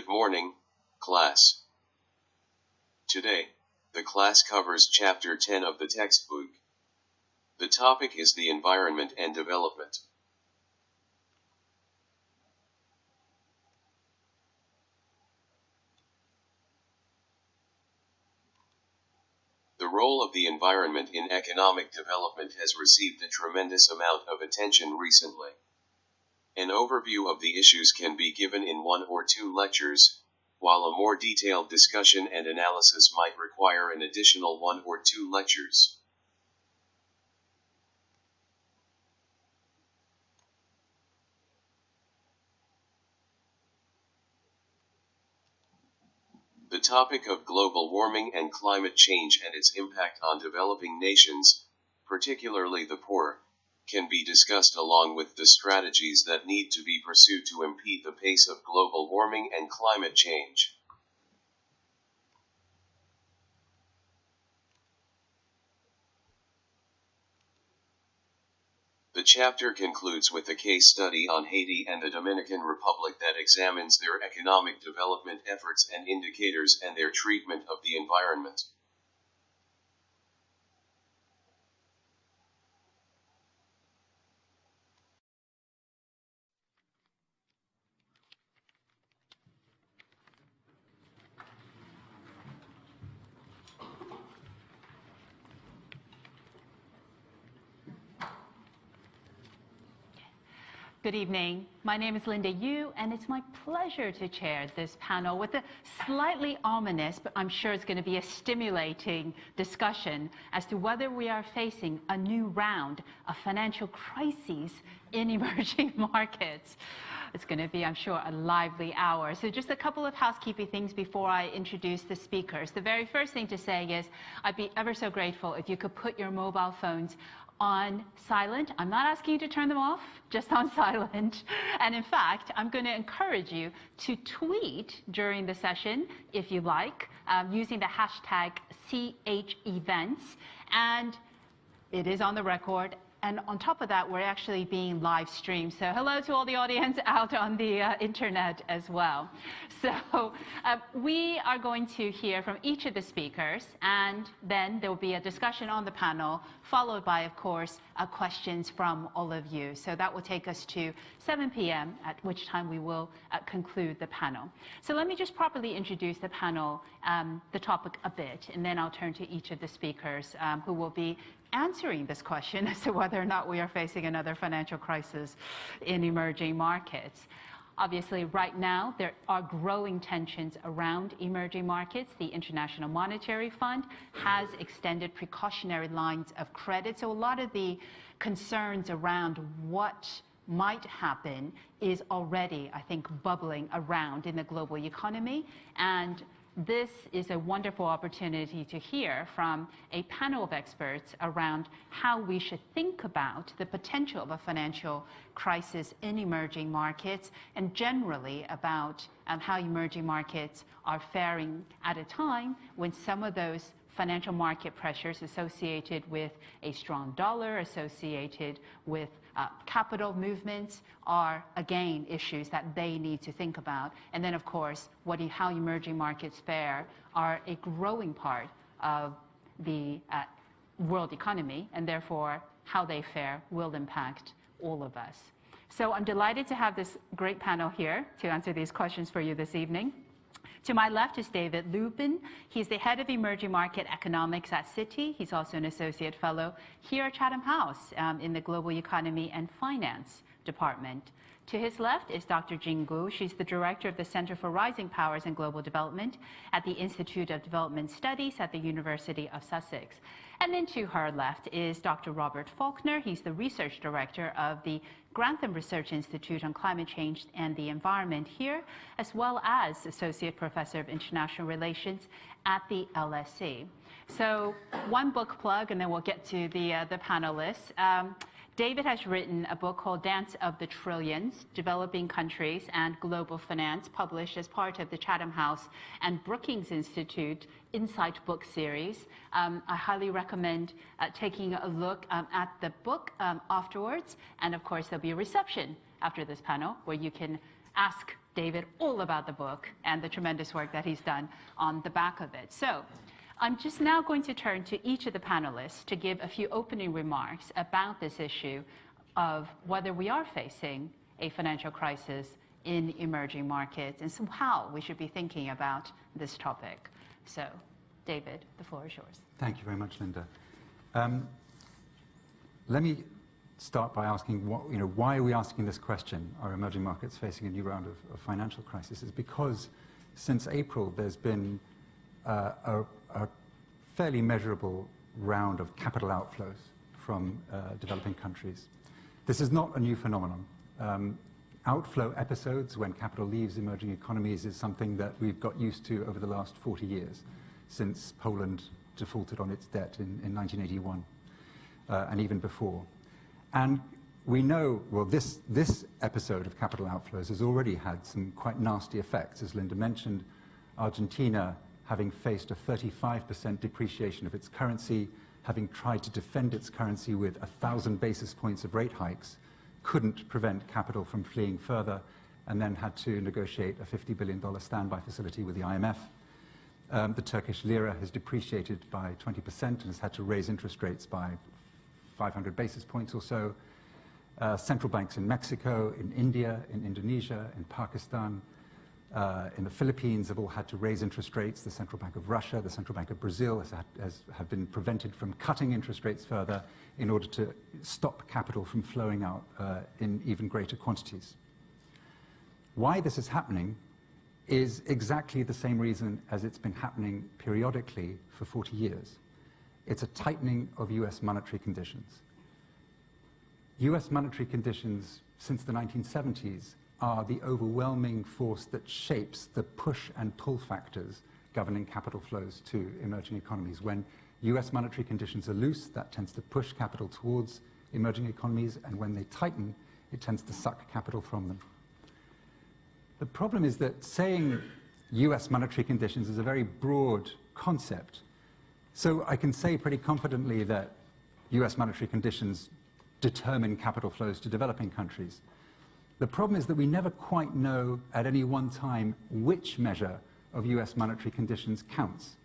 Good morning, class. Today, the class covers Chapter 10 of the textbook. The topic is the environment and development. The role of the environment in economic development has received a tremendous amount of attention recently. An overview of the issues can be given in 1 or 2 lectures, while a more detailed discussion and analysis might require an additional 1 or 2 lectures. The topic of global warming and climate change and its impact on developing nations, particularly the poor, can be discussed along with the strategies that need to be pursued to impede the pace of global warming and climate change. The chapter concludes with a case study on Haiti and the Dominican Republic that examines their economic development efforts and indicators and their treatment of the environment. Good evening. My name is Linda Yu, and it's my pleasure to chair this panel with a slightly ominous, but I'm sure it's going to be a stimulating discussion as to whether we are facing a new round of financial crises in emerging markets. It's going to be, I'm sure, a lively hour. So just a couple of housekeeping things before I introduce the speakers. The very first thing to say is I'd be ever so grateful if you could put your mobile phones on silent. I'm not asking you to turn them off, just on silent. And in fact, I'm going to encourage you to tweet during the session, if you like, using the hashtag #CHEvents. And it is on the record. And on top of that, we're actually being live streamed. So hello to all the audience out on the internet as well. So we are going to hear from each of the speakers, and then there will be a discussion on the panel, followed by, of course, questions from all of you. So that will take us to 7 p.m., at which time we will conclude the panel. So let me just properly introduce the panel, the topic a bit, and then I'll turn to each of the speakers who will be answering this question as to whether or not we are facing another financial crisis in emerging markets. Obviously, right now, there are growing tensions around emerging markets. The International Monetary Fund has extended precautionary lines of credit. So a lot of the concerns around what might happen is already, I think, bubbling around in the global economy. And this is a wonderful opportunity to hear from a panel of experts around how we should think about the potential of a financial crisis in emerging markets, and generally about how emerging markets are faring at a time when some of those financial market pressures associated with a strong dollar, associated with capital movements, are again issues that they need to think about. And then, of course, how emerging markets fare are a growing part of the world economy, and therefore how they fare will impact all of us. So I'm delighted to have this great panel here to answer these questions for you this evening. To my left is David Lubin. He's the head of emerging market economics at Citi. He's also an associate fellow here at Chatham House in the Global Economy and Finance Department. To his left is Dr. Jing Gu. She's the director of the Center for Rising Powers and Global Development at the Institute of Development Studies at the University of Sussex. And then to her left is Dr. Robert Faulkner. He's the research director of the Grantham Research Institute on Climate Change and the Environment here, as well as Associate Professor of International Relations at the LSE. So one book plug, and then we'll get to the panelists. David has written a book called Dance of the Trillions, Developing Countries and Global Finance, published as part of the Chatham House and Brookings Institute Insight book series. I highly recommend taking a look at the book afterwards. And of course, there'll be a reception after this panel where you can ask David all about the book and the tremendous work that he's done on the back of it. So I'm just now going to turn to each of the panelists to give a few opening remarks about this issue of whether we are facing a financial crisis in emerging markets and so how we should be thinking about this topic. So, David, the floor is yours. Thank you very much, Linda. Let me start by asking, why are we asking this question? Are emerging markets facing a new round of financial crisis? It's because since April, there's been a fairly measurable round of capital outflows from developing countries. This is not a new phenomenon. Outflow episodes when capital leaves emerging economies is something that we've got used to over the last 40 years, since Poland defaulted on its debt in 1981, and even before. And we know, well, this episode of capital outflows has already had some quite nasty effects. As Linda mentioned, Argentina, having faced a 35% depreciation of its currency, having tried to defend its currency with 1,000 basis points of rate hikes, couldn't prevent capital from fleeing further, and then had to negotiate a $50 billion standby facility with the IMF. The Turkish lira has depreciated by 20% and has had to raise interest rates by 500 basis points or so. Central banks in Mexico, in India, in Indonesia, in Pakistan, in the Philippines have all had to raise interest rates. The Central Bank of Russia, the Central Bank of Brazil have been prevented from cutting interest rates further in order to stop capital from flowing out in even greater quantities. Why this is happening is exactly the same reason as it's been happening periodically for 40 years. It's a tightening of US monetary conditions. US monetary conditions since the 1970s are the overwhelming force that shapes the push and pull factors governing capital flows to emerging economies. When US monetary conditions are loose, that tends to push capital towards emerging economies, and when they tighten, it tends to suck capital from them. The problem is that saying US monetary conditions is a very broad concept. So I can say pretty confidently that US monetary conditions determine capital flows to developing countries. The problem is that we never quite know at any one time which measure of US monetary conditions counts.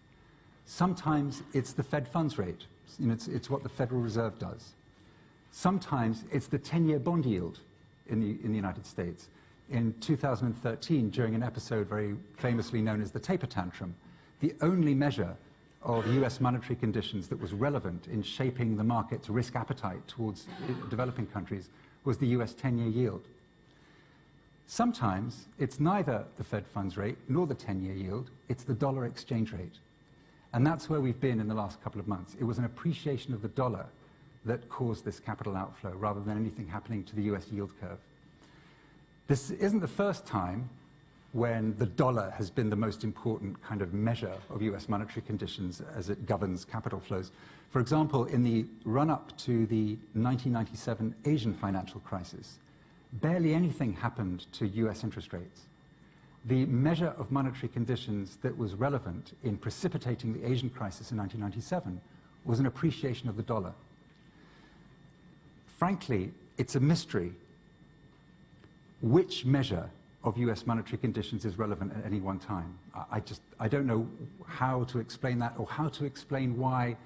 Sometimes it's the Fed funds rate. It's what the Federal Reserve does. Sometimes it's the 10-year bond yield in the United States. In 2013, during an episode very famously known as the taper tantrum, the only measure of US monetary conditions that was relevant in shaping the market's risk appetite towards developing countries was the US 10-year yield. Sometimes it's neither the Fed funds rate nor the 10-year yield, it's the dollar exchange rate. And that's where we've been in the last couple of months. It was an appreciation of the dollar that caused this capital outflow rather than anything happening to the US yield curve. This isn't the first time when the dollar has been the most important kind of measure of US monetary conditions as it governs capital flows. For example, in the run-up to the 1997 Asian financial crisis, barely anything happened to US interest rates. The measure of monetary conditions that was relevant in precipitating the Asian crisis in 1997 was an appreciation of the dollar. Frankly, it's a mystery which measure of US monetary conditions is relevant at any one time. I don't know how to explain that or how to explain why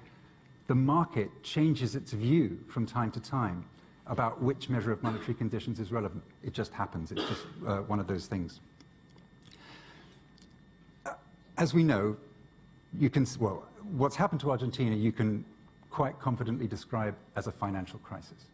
the market changes its view from time to time about which measure of monetary conditions is relevant. It just happens. It's just one of those things. As we know, what's happened to Argentina you can quite confidently describe as a financial crisis.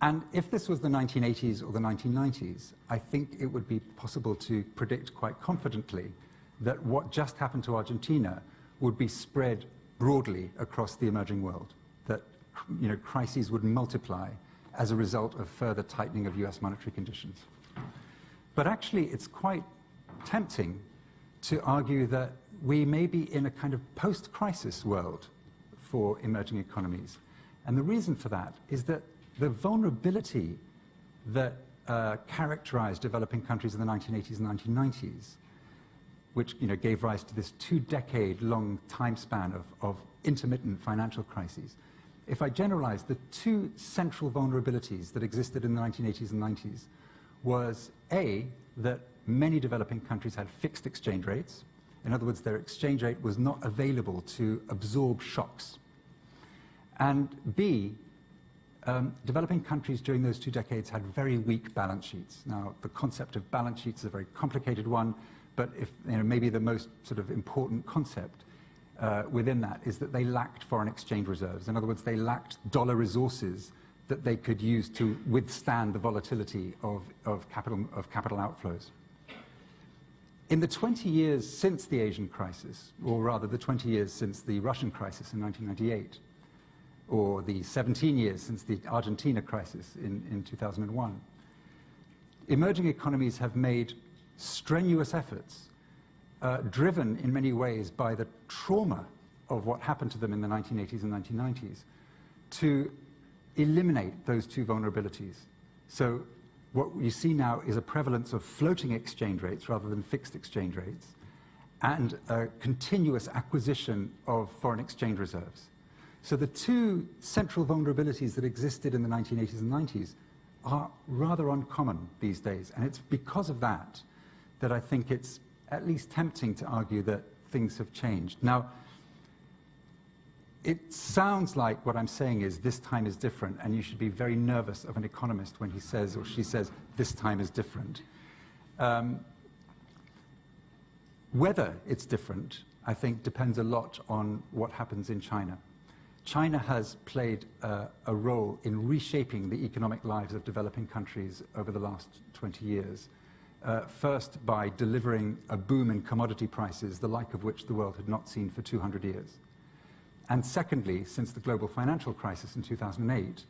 And if this was the 1980s or the 1990s, I think it would be possible to predict quite confidently that what just happened to Argentina would be spread broadly across the emerging world, that crises would multiply as a result of further tightening of US monetary conditions. But actually, it's quite tempting to argue that we may be in a kind of post-crisis world for emerging economies. And the reason for that is that the vulnerability that characterized developing countries in the 1980s and 1990s, which gave rise to this 2-decade-long time span of intermittent financial crises. If I generalize, the two central vulnerabilities that existed in the 1980s and 90s was A, that many developing countries had fixed exchange rates. In other words, their exchange rate was not available to absorb shocks. And B, developing countries during those 2 decades had very weak balance sheets. Now, the concept of balance sheets is a very complicated one, but if, maybe the most sort of important concept within that is that they lacked foreign exchange reserves. In other words, they lacked dollar resources that they could use to withstand the volatility of capital outflows. In the 20 years since the Asian crisis, or rather the 20 years since the Russian crisis in 1998, or the 17 years since the Argentina crisis in 2001, emerging economies have made strenuous efforts, driven in many ways by the trauma of what happened to them in the 1980s and 1990s, to eliminate those 2 vulnerabilities. So what you see now is a prevalence of floating exchange rates rather than fixed exchange rates, and a continuous acquisition of foreign exchange reserves. So the 2 central vulnerabilities that existed in the 1980s and 90s are rather uncommon these days. And it's because of that that I think it's at least tempting to argue that things have changed. Now, it sounds like what I'm saying is this time is different, and you should be very nervous of an economist when he says or she says this time is different. Whether it's different, I think, depends a lot on what happens in China. China has played a role in reshaping the economic lives of developing countries over the last 20 years. First, by delivering a boom in commodity prices, the like of which the world had not seen for 200 years. And secondly, since the global financial crisis in 2008,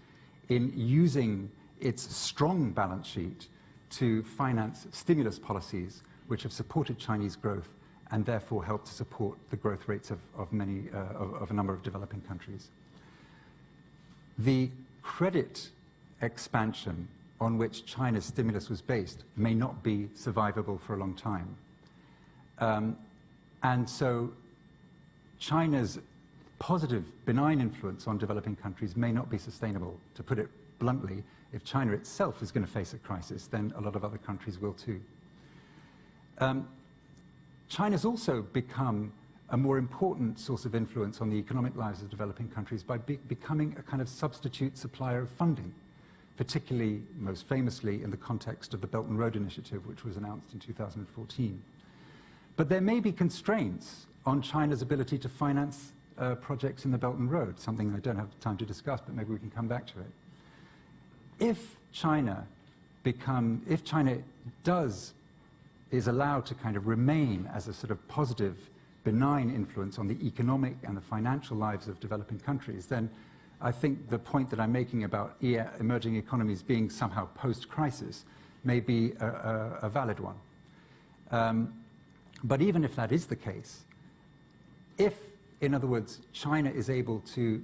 in using its strong balance sheet to finance stimulus policies which have supported Chinese growth and therefore helped to support the growth rates of a number of developing countries. The credit expansion on which China's stimulus was based may not be survivable for a long time. And so China's positive, benign influence on developing countries may not be sustainable. To put it bluntly, if China itself is going to face a crisis, then a lot of other countries will too. China's also become a more important source of influence on the economic lives of developing countries by becoming a kind of substitute supplier of funding, particularly, most famously, in the context of the Belt and Road Initiative, which was announced in 2014. But there may be constraints on China's ability to finance projects in the Belt and Road, something I don't have time to discuss, but maybe we can come back to it. If China is allowed to kind of remain as a sort of positive, benign influence on the economic and the financial lives of developing countries, then I think the point that I'm making about emerging economies being somehow post-crisis may be a valid one. But even if that is the case, if, in other words, China is able to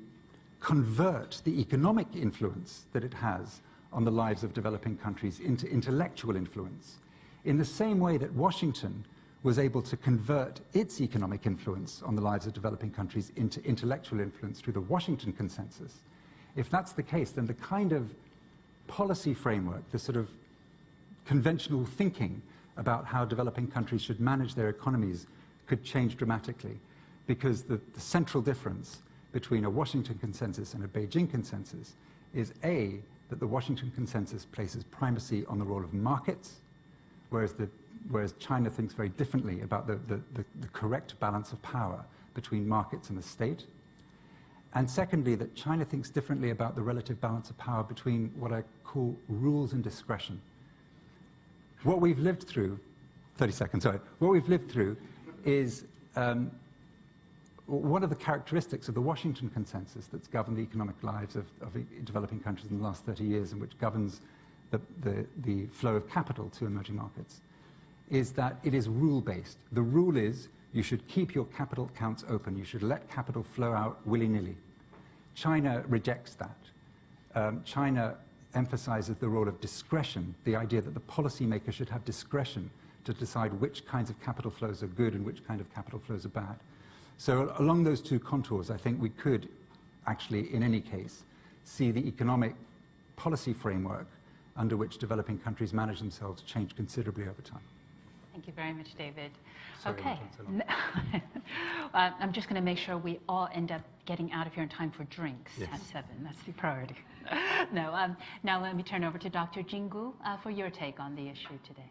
convert the economic influence that it has on the lives of developing countries into intellectual influence, in the same way that Washington was able to convert its economic influence on the lives of developing countries into intellectual influence through the Washington Consensus, if that's the case, then the kind of policy framework, the sort of conventional thinking about how developing countries should manage their economies could change dramatically, because the central difference between a Washington Consensus and a Beijing Consensus is A, that the Washington Consensus places primacy on the role of markets, whereas China thinks very differently about the correct balance of power between markets and the state. And secondly, that China thinks differently about the relative balance of power between what I call rules and discretion. What we've lived through, 30 seconds, sorry, what we've lived through is one of the characteristics of the Washington Consensus that's governed the economic lives of developing countries in the last 30 years, and which governs the flow of capital to emerging markets, is that it is rule-based. The rule is you should keep your capital accounts open. You should let capital flow out willy-nilly. China rejects that. China emphasizes the role of discretion, the idea that the policymaker should have discretion to decide which kinds of capital flows are good and which kind of capital flows are bad. So along those two contours, I think we could actually, in any case, see the economic policy framework under which developing countries manage themselves change considerably over time. Thank you very much, David. Sorry, Okay. so long. I'm just going to make sure we all end up getting out of here in time for drinks Yes. at 7. That's the priority. No, now let me turn over to Dr. Jingu for your take on the issue today.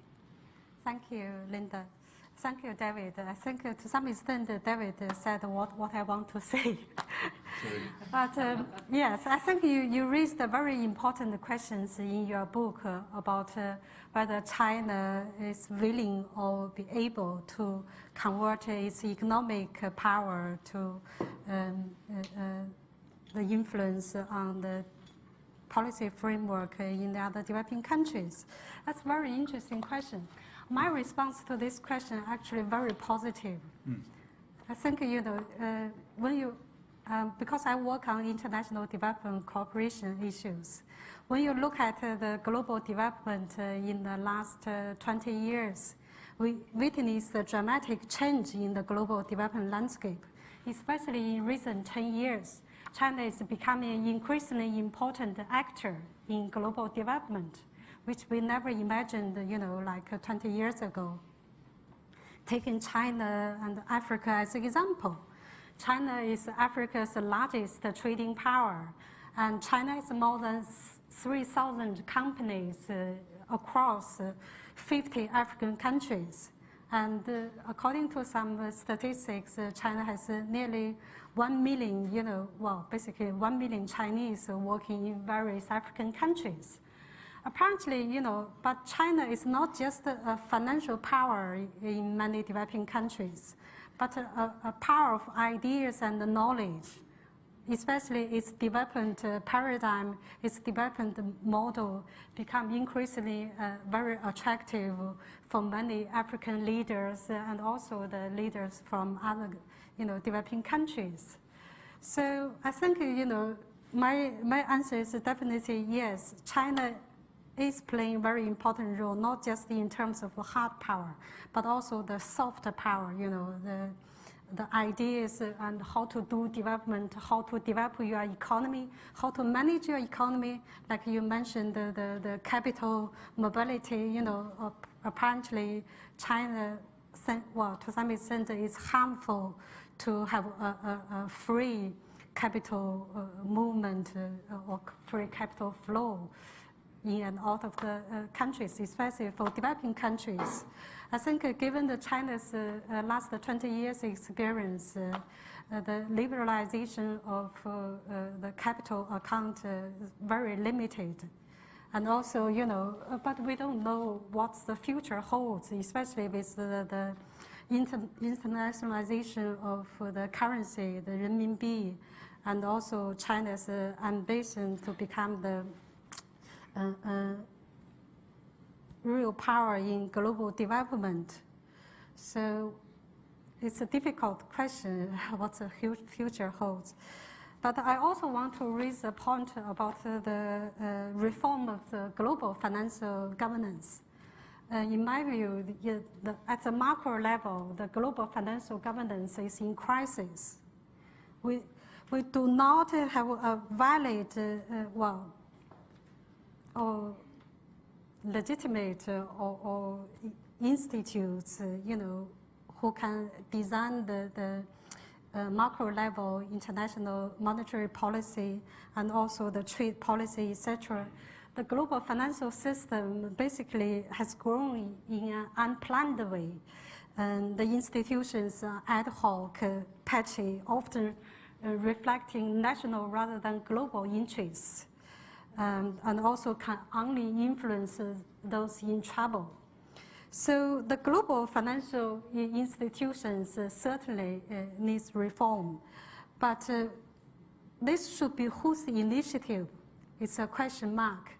Thank you, Linda. Thank you, David. I think to some extent, David said what I want to say. But yes, I think you raised very important questions in your book about whether China is willing or be able to convert its economic power to the influence on the policy framework in the other developing countries. That's a very interesting question. My response to this question actually very positive. I think, when you, because I work on international development cooperation issues, when you look at the global development in the last 20 years, we witnessed a dramatic change in the global development landscape, especially in recent 10 years. China is becoming an increasingly important actor in global development, which we never imagined, like 20 years ago. Taking China and Africa as an example, China is Africa's largest trading power, and China has more than 3,000 companies across 50 African countries. And according to some statistics, China has nearly 1 million, basically 1 million Chinese working in various African countries. Apparently, but China is not just a financial power in many developing countries, but a power of ideas and knowledge, especially its development paradigm, its development model become increasingly very attractive for many African leaders and also the leaders from other, developing countries. So I think, my answer is definitely yes. China is playing a very important role, not just in terms of hard power, but also the soft power, the ideas and how to do development, how to develop your economy, how to manage your economy. Like you mentioned, the capital mobility, apparently China, to some extent, is harmful to have a free capital movement or free capital flow in and out of the countries, especially for developing countries. I think given China's last 20 years experience, the liberalization of the capital account is very limited. And also, but we don't know what the future holds, especially with the internationalization of the currency, the renminbi, and also China's ambition to become the real power in global development. So it's a difficult question what the future holds. But I also want to raise a point about the reform of the global financial governance. In my view, at the macro level, the global financial governance is in crisis. We do not have a valid, or legitimate or institutes, who can design the macro level international monetary policy and also the trade policy, etc. The global financial system basically has grown in an unplanned way, and the institutions are ad hoc, patchy, often reflecting national rather than global interests. And also can only influence those in trouble. So the global financial institutions certainly needs reform, but this should be whose initiative? It's a question mark.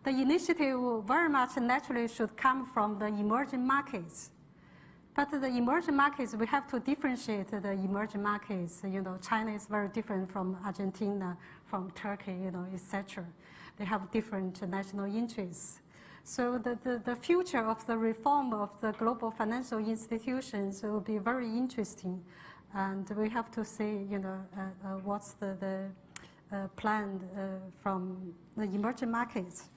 The initiative very much naturally should come from the emerging markets. But the emerging markets, we have to differentiate the emerging markets. China is very different from Argentina, from Turkey, etc. They have different national interests. So the future of the reform of the global financial institutions will be very interesting. And we have to see, what's the plan from the emerging markets.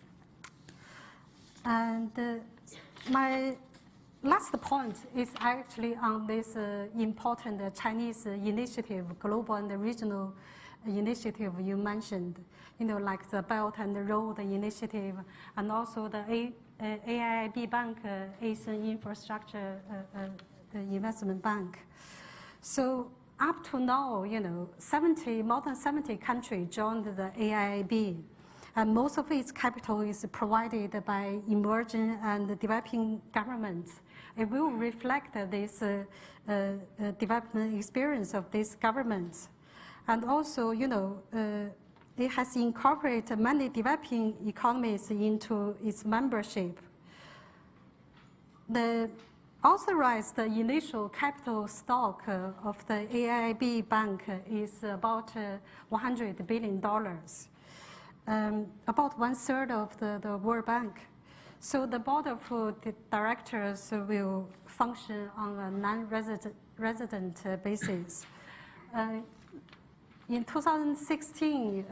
And my last point is actually on this important Chinese initiative, global and regional initiative you mentioned, like the Belt and Road Initiative, and also the AIIB Bank, Asian Infrastructure Investment Bank. So up to now, more than 70 countries joined the AIIB, and most of its capital is provided by emerging and developing governments. It will reflect this development experience of these governments. And also, it has incorporated many developing economies into its membership. The authorized initial capital stock of the AIIB Bank is about $100 billion, about 1/3 of the World Bank. So the board of directors will function on a non-resident basis. In 2016,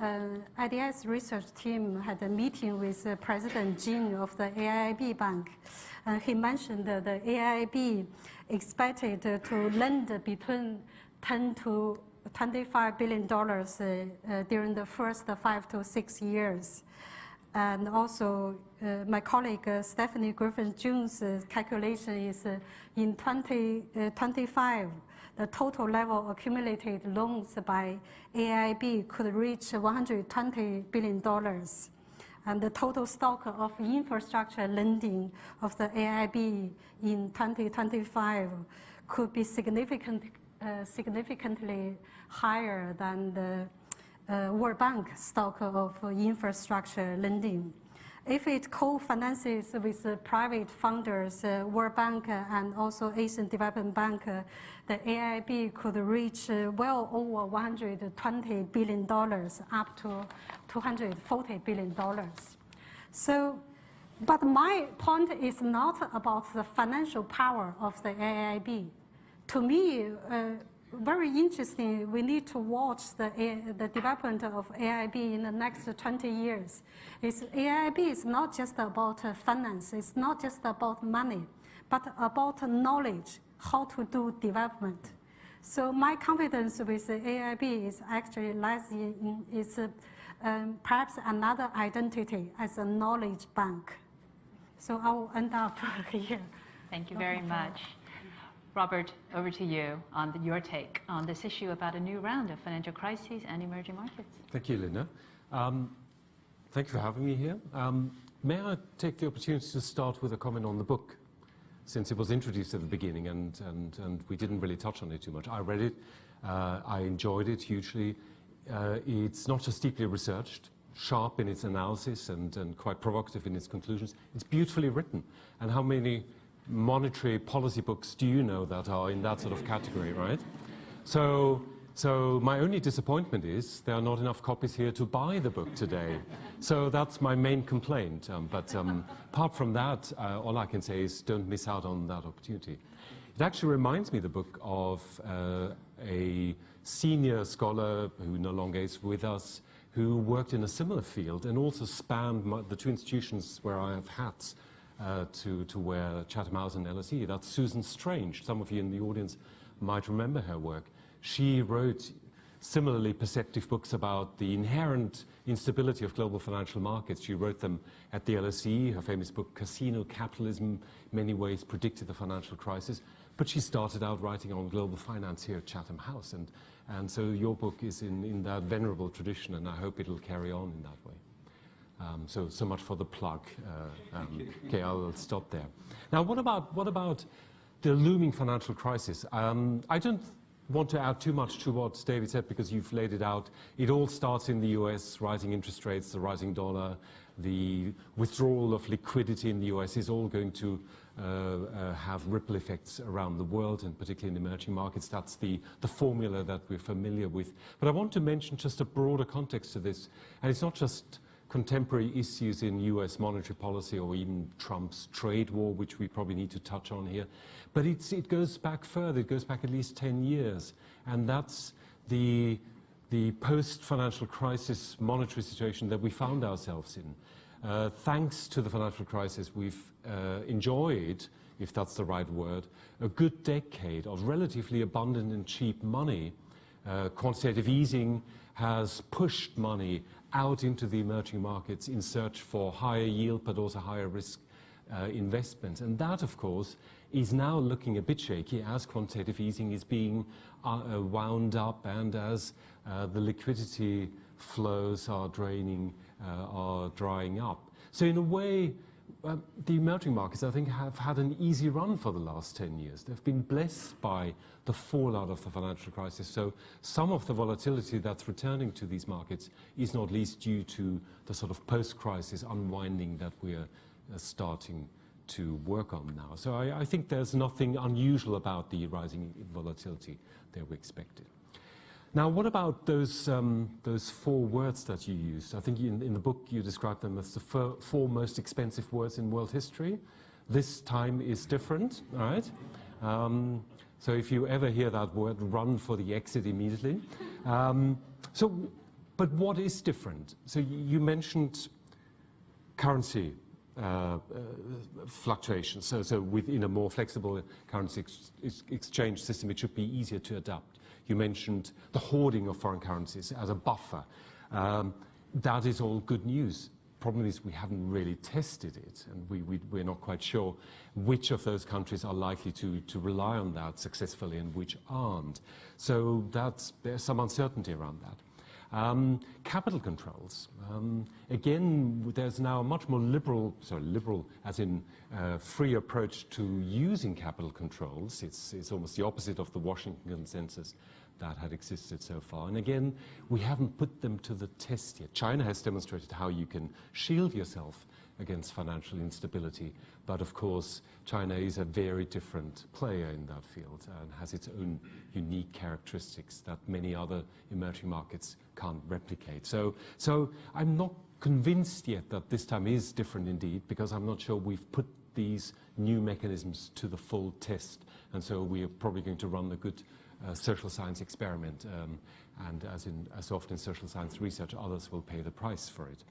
IDS research team had a meeting with President Jin of the AIIB Bank. He mentioned that the AIIB expected to lend between $10 to $25 billion during the first 5 to 6 years. And also, my colleague Stephanie Griffin-Jones' calculation is in 2025, the total level accumulated loans by AIIB could reach $120 billion. And the total stock of infrastructure lending of the AIIB in 2025 could be significantly higher than the World Bank stock of infrastructure lending. If it co-finances with private funders, World Bank and also Asian Development Bank, the AIIB could reach well over $120 billion, up to $240 billion. So, but my point is not about the financial power of the AIIB. To me, very interesting, we need to watch the development of AIIB in the next 20 years. AIIB is not just about finance, it's not just about money, but about knowledge, how to do development. So my confidence with the AIIB is actually lies in its perhaps another identity as a knowledge bank. So I will end up here. Thank you very much. Robert, over to you on your take on this issue about a new round of financial crises and emerging markets. Thank you, Linda. Thank you for having me here. May I take the opportunity to start with a comment on the book, since it was introduced at the beginning and we didn't really touch on it too much. I read it, I enjoyed it hugely. It's not just deeply researched, sharp in its analysis and quite provocative in its conclusions. It's beautifully written. And how many monetary policy books do you know that are in that sort of category, right? So my only disappointment is there are not enough copies here to buy the book today. So that's my main complaint. But apart from that, all I can say is don't miss out on that opportunity. It actually reminds me, the book, of a senior scholar who no longer is with us, who worked in a similar field and also spanned the two institutions where I have hats to wear, Chatham House and LSE. That's Susan Strange. Some of you in the audience might remember her work. She wrote similarly perceptive books about the inherent instability of global financial markets. She wrote them at the LSE. Her famous book, Casino Capitalism, in many ways predicted the financial crisis. But she started out writing on global finance here at Chatham House. And so your book is in that venerable tradition, and I hope it'll carry on in that way. So much for the plug. Okay, I'll stop there. Now, what about the looming financial crisis? I don't want to add too much to what David said, because you've laid it out. It all starts in the US, rising interest rates, the rising dollar, the withdrawal of liquidity in the US is all going to have ripple effects around the world, and particularly in emerging markets. That's the formula that we're familiar with. But I want to mention just a broader context to this, and it's not just contemporary issues in US monetary policy or even Trump's trade war, which we probably need to touch on here. But it goes back further. It goes back at least 10 years. And that's the post-financial crisis monetary situation that we found ourselves in. Thanks to the financial crisis, we've enjoyed, if that's the right word, a good decade of relatively abundant and cheap money. Quantitative easing has pushed money out into the emerging markets in search for higher yield but also higher risk investments. And that, of course, is now looking a bit shaky as quantitative easing is being wound up and as the liquidity flows are drying up. So in a way, the emerging markets, I think, have had an easy run for the last 10 years. They've been blessed by the fallout of the financial crisis. So some of the volatility that's returning to these markets is not least due to the sort of post-crisis unwinding that we're starting to work on now. So I think there's nothing unusual about the rising volatility that we expected. Now, what about those four words that you used? I think in the book you described them as the four most expensive words in world history. This time is different, all right? So if you ever hear that word, run for the exit immediately. But what is different? So you mentioned currency fluctuations. So within a more flexible currency exchange system, it should be easier to adapt. You mentioned the hoarding of foreign currencies as a buffer. That is all good news. Problem is we haven't really tested it, and we're not quite sure which of those countries are likely to rely on that successfully and which aren't. So there's some uncertainty around that. Capital controls. Again, there's now a much more liberal as in free approach to using capital controls. It's almost the opposite of the Washington consensus that had existed so far. And again, we haven't put them to the test yet. China has demonstrated how you can shield yourself against financial instability. But of course, China is a very different player in that field and has its own unique characteristics that many other emerging markets can't replicate. So I'm not convinced yet that this time is different indeed, because I'm not sure we've put these new mechanisms to the full test. And so we are probably going to run the good social science experiment. And as often in social science research, others will pay the price for it.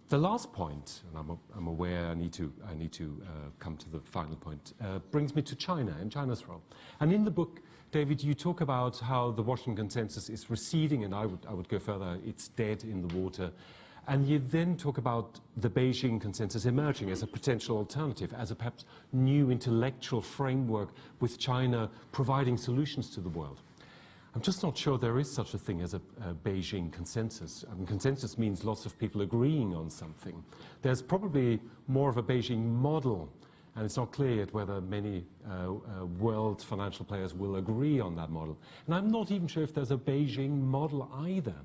The last point, and I'm aware I need to come to the final point, brings me to China and China's role. And in the book, David, you talk about how the Washington consensus is receding, and I would go further, it's dead in the water. And you then talk about the Beijing consensus emerging as a potential alternative, as a perhaps new intellectual framework with China providing solutions to the world. I'm just not sure there is such a thing as a Beijing consensus. I mean, consensus means lots of people agreeing on something. There's probably more of a Beijing model, and it's not clear yet whether many world financial players will agree on that model. And I'm not even sure if there's a Beijing model either.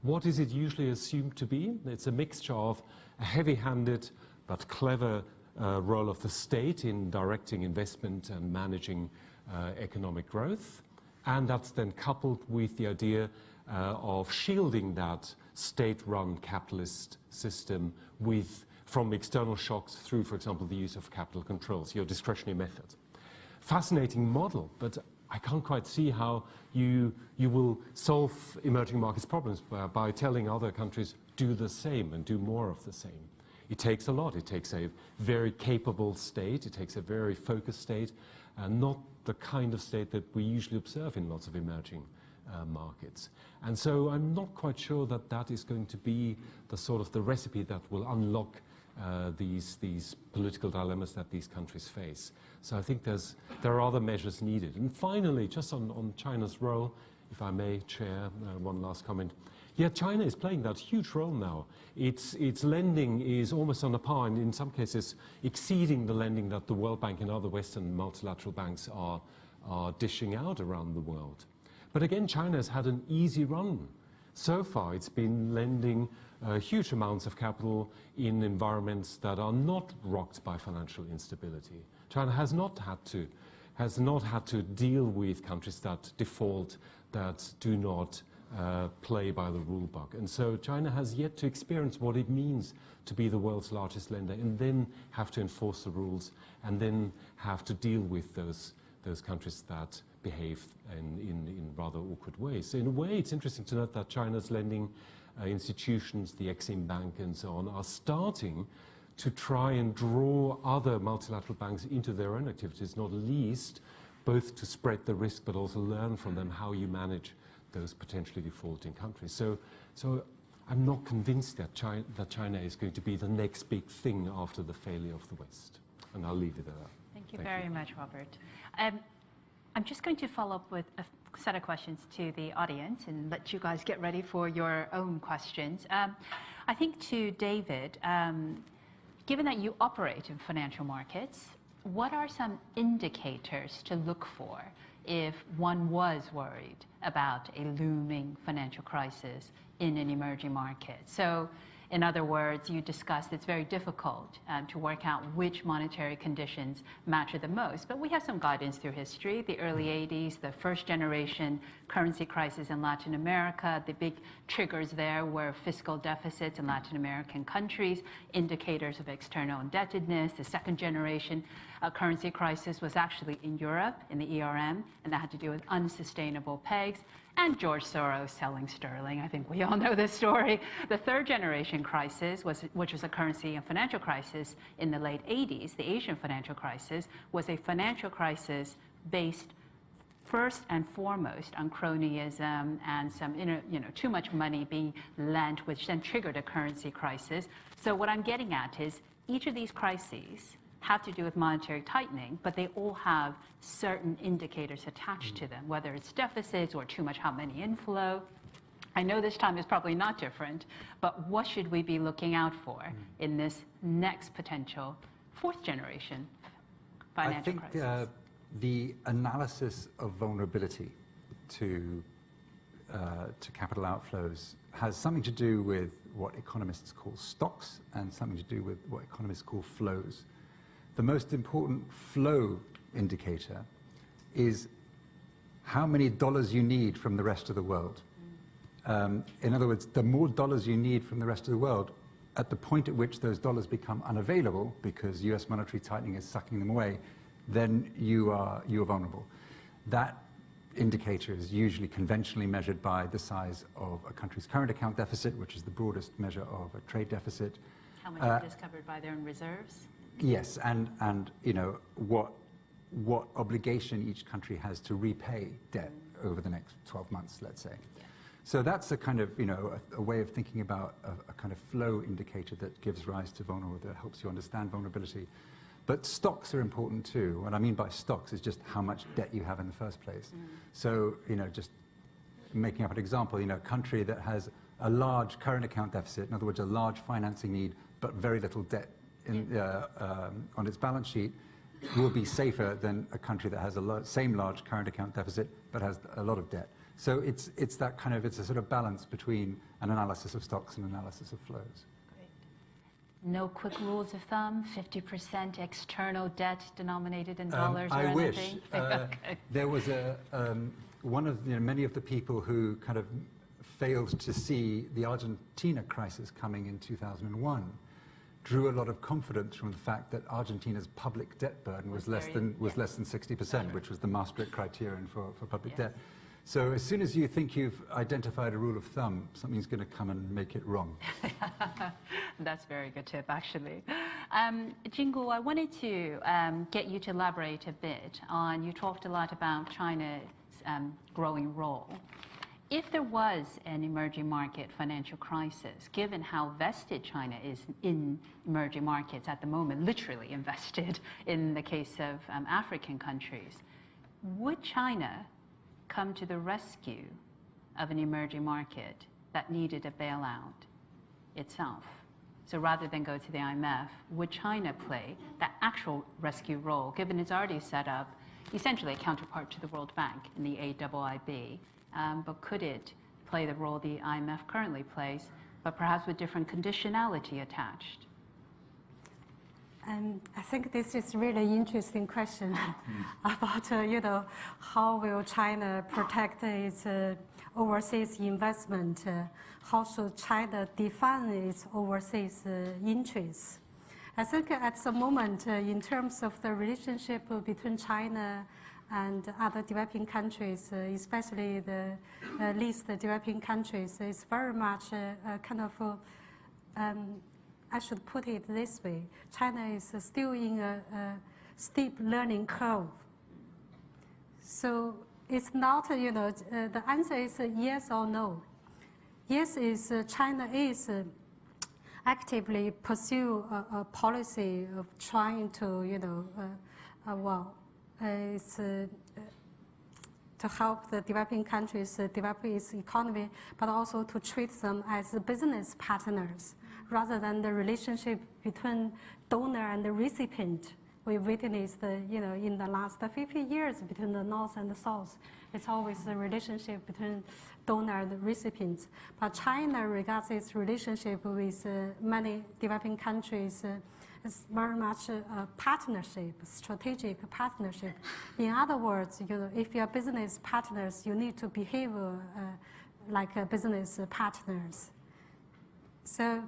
What is it usually assumed to be? It's a mixture of a heavy-handed but clever role of the state in directing investment and managing economic growth. And that's then coupled with the idea of shielding that state-run capitalist system from external shocks through, for example, the use of capital controls, your discretionary method. Fascinating model, but I can't quite see how you will solve emerging markets problems by telling other countries do the same and do more of the same. It takes a lot. It takes a very capable state. It takes a very focused state, and not the kind of state that we usually observe in lots of emerging markets. And so I'm not quite sure that that is going to be the sort of the recipe that will unlock these political dilemmas that these countries face. So I think there are other measures needed. And finally, just on China's role, if I may, Chair, one last comment. Yeah, China is playing that huge role now. Its lending is almost on a par, and in some cases exceeding the lending that the World Bank and other Western multilateral banks are dishing out around the world. But again, China has had an easy run. So far, it's been lending huge amounts of capital in environments that are not rocked by financial instability. China has not had to deal with countries that default, that do not play by the rule book. And so China has yet to experience what it means to be the world's largest lender and then have to enforce the rules and then have to deal with those countries that behave in rather awkward ways. So in a way, it's interesting to note that China's lending institutions, the Exim Bank and so on, are starting to try and draw other multilateral banks into their own activities, not least both to spread the risk but also learn from them how you manage those potentially defaulting countries. So I'm not convinced that China is going to be the next big thing after the failure of the West. And I'll leave it at that. Thank you very much, Robert. I'm just going to follow up with a set of questions to the audience and let you guys get ready for your own questions. I think to David, given that you operate in financial markets, what are some indicators to look for if one was worried about a looming financial crisis in an emerging market? So, in other words, you discussed it's very difficult to work out which monetary conditions matter the most. But we have some guidance through history. The early 80s, the first generation currency crisis in Latin America, the big triggers there were fiscal deficits in Latin American countries, indicators of external indebtedness. The second generation currency crisis was actually in Europe, in the ERM, and that had to do with unsustainable pegs. And George Soros selling sterling. I think we all know this story. The third generation crisis, which was a currency and financial crisis in the late 80s, the Asian financial crisis, was a financial crisis based first and foremost on cronyism and some too much money being lent, which then triggered a currency crisis. So what I'm getting at is each of these crises have to do with monetary tightening, but they all have certain indicators attached to them, whether it's deficits or too much how many inflow. I know this time is probably not different, but what should we be looking out for in this next potential fourth generation financial crisis? I think the analysis of vulnerability to capital outflows has something to do with what economists call stocks and something to do with what economists call flows. The most important flow indicator is how many dollars you need from the rest of the world. In other words, the more dollars you need from the rest of the world, at the point at which those dollars become unavailable because US monetary tightening is sucking them away, then you are vulnerable. That indicator is usually conventionally measured by the size of a country's current account deficit, which is the broadest measure of a trade deficit. How much of it is covered by their own reserves? Yes, and what obligation each country has to repay debt over the next 12 months, let's say. Yeah. So that's a kind of, a way of thinking about a kind of flow indicator that gives rise to vulnerability, that helps you understand vulnerability. But stocks are important too. What I mean by stocks is just how much debt you have in the first place. So, just making up an example, a country that has a large current account deficit, in other words, a large financing need, but very little debt on its balance sheet, will be safer than a country that has a same large current account deficit but has a lot of debt. So it's that kind of, it's a sort of balance between an analysis of stocks and analysis of flows. Great. No quick rules of thumb, 50% external debt denominated in dollars or anything? I wish. There was one of many of the people who kind of failed to see the Argentina crisis coming in 2001 drew a lot of confidence from the fact that Argentina's public debt burden was less than 60%, which was the Maastricht criterion for public debt. So as soon as you think you've identified a rule of thumb, something's going to come and make it wrong. That's a very good tip, actually. Jinggu, I wanted to get you to elaborate a bit on, you talked a lot about China's growing role. If there was an emerging market financial crisis, given how vested China is in emerging markets at the moment, literally invested in the case of African countries, would China come to the rescue of an emerging market that needed a bailout itself? So rather than go to the IMF, would China play that actual rescue role, given it's already set up essentially a counterpart to the World Bank in the AIIB? But could it play the role the IMF currently plays, but perhaps with different conditionality attached? I think this is really interesting question about, how will China protect its overseas investment? How should China define its overseas interests? I think at the moment, in terms of the relationship between China and other developing countries, especially the least developing countries, is very much kind of, I should put it this way, China is still in a steep learning curve. So it's not, the answer is yes or no. Yes is China is actively pursue a policy of trying to, to help the developing countries develop its economy, but also to treat them as business partners rather than the relationship between donor and the recipient. We witnessed, in the last 50 years between the North and the South. It's always the relationship between donor and the recipients. But China regards its relationship with many developing countries as very much a partnership, strategic partnership. In other words, if you're business partners, you need to behave like business partners. So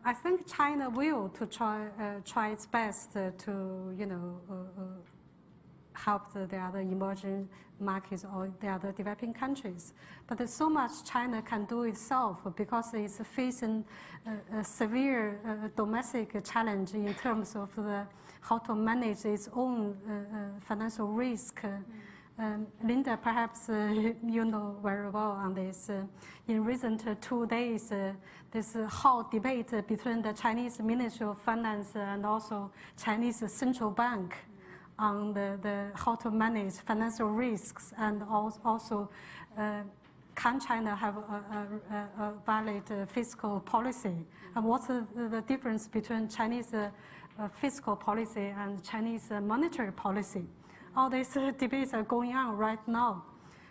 I think China will to try its best to help the other emerging markets or the other developing countries. But there's so much China can do itself because it's facing a severe domestic challenge in terms of how to manage its own financial risk. Linda, perhaps you know very well on this. In recent 2 days, this hot debate between the Chinese Ministry of Finance and also Chinese Central Bank on the how to manage financial risks, and also can China have a valid fiscal policy? And what's the difference between Chinese fiscal policy and Chinese monetary policy? All these debates are going on right now.